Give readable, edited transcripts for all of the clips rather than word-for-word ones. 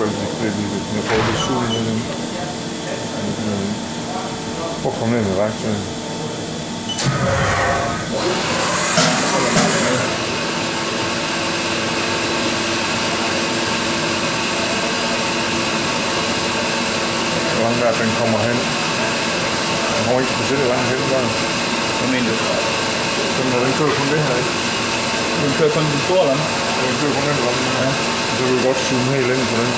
Jeg får lidt sul med den. Prøv at komme ned med værktøjet. Hvor langt er den kommer hen? Den kommer ikke specielt langt hen, der. Hvad mener du? Den kører kun det her, ikke? Den kører kun den store lampe? Den kører kun den lampe, ja. Så vil vi godt zoome helt ind på den.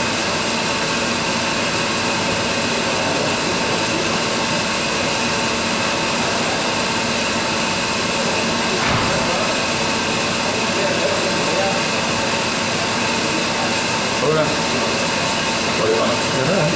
Hvordan? Hvor er det godt? Ja, det er.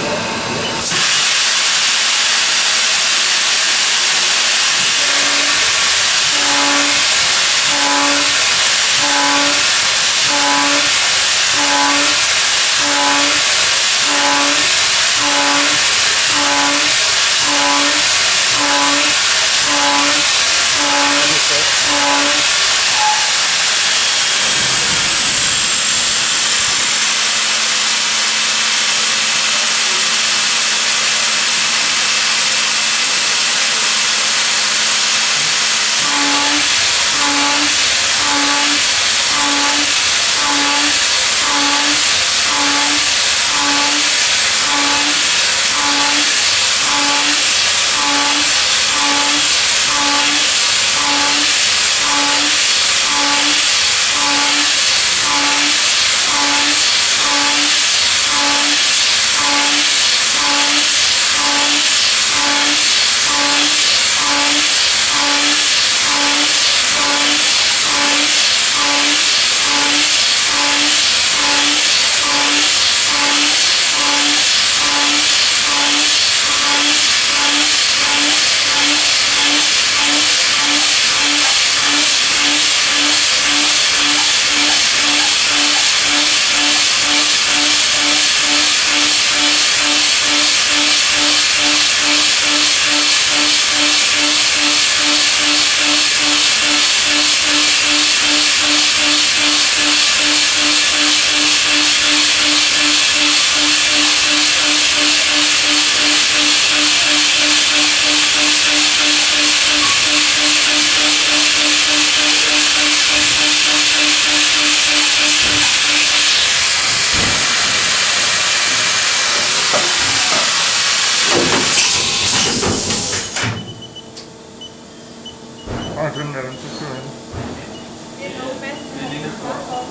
Den der, den så kører hen.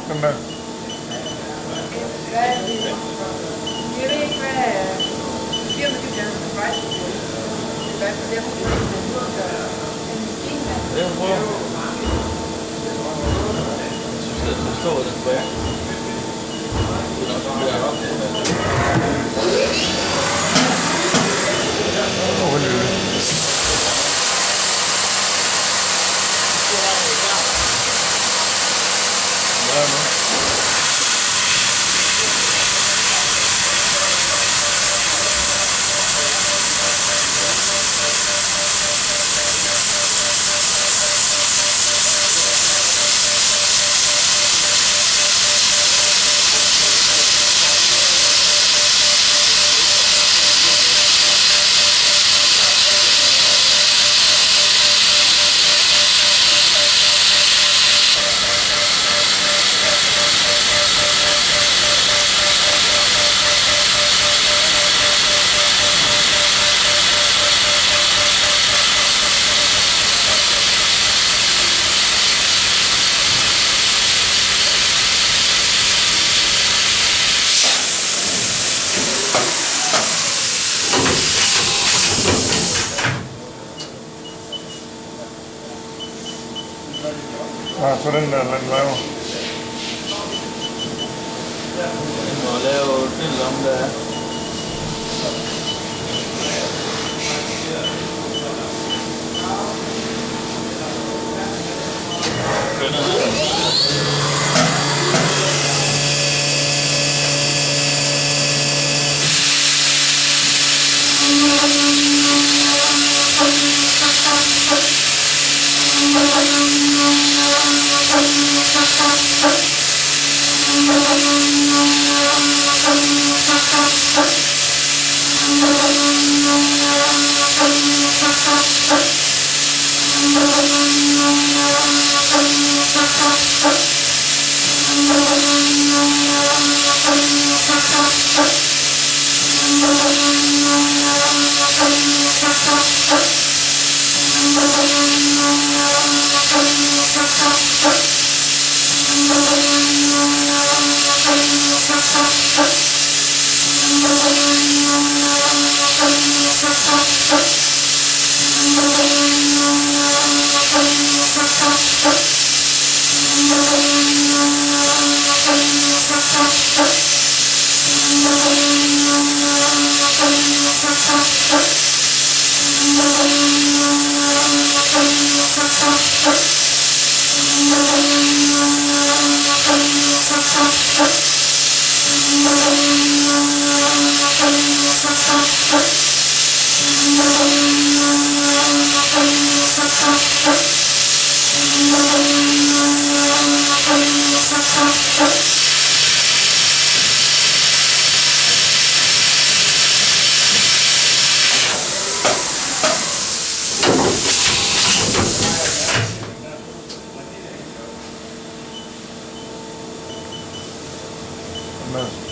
Den der. Jeg ved ikke, hvad firmaet det er for vej. Det er for det, Det er bra. Så skal der stå den bag. Hvor er det? Hvad er det? Ja, så den der, den laver. Den må lave den lampe der. Thank you.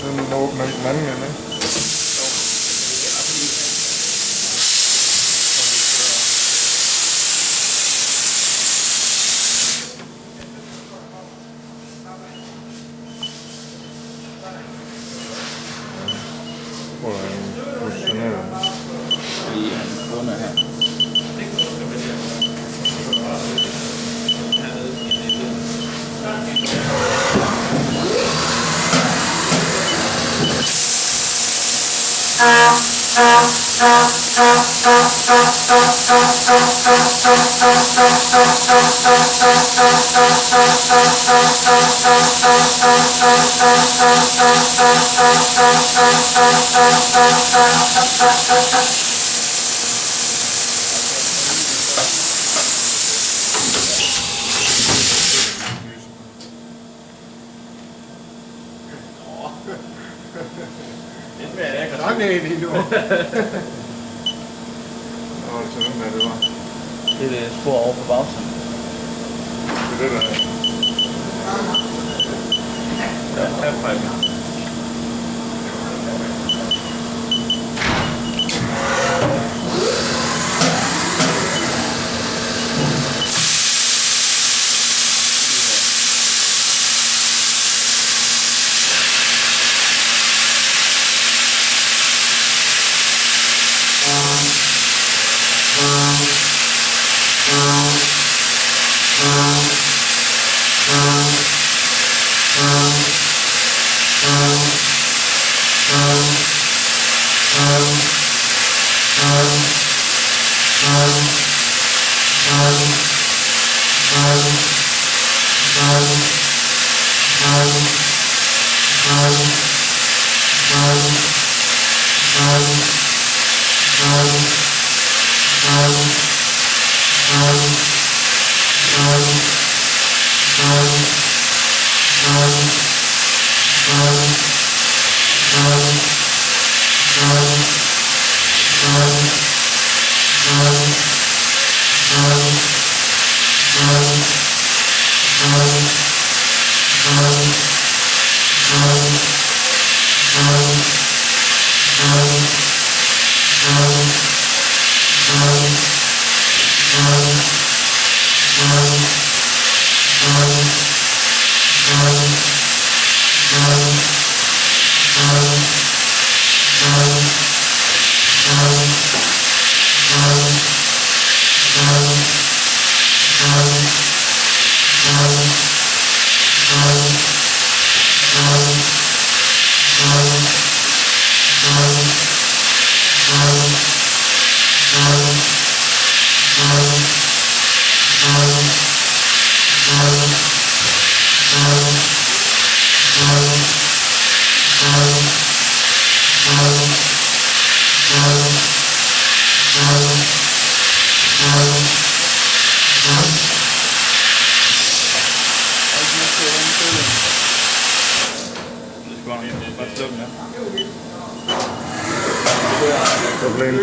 Den åbner ikke den anden ende, ikke? Hvor er den positioneret? Fordi han har fundet her. Det er jeg godt nok lige nu. Nå, så den der, det var. Det er det spor over på bagsiden. Det er det, der er. Ja, herfra er det. Problemet.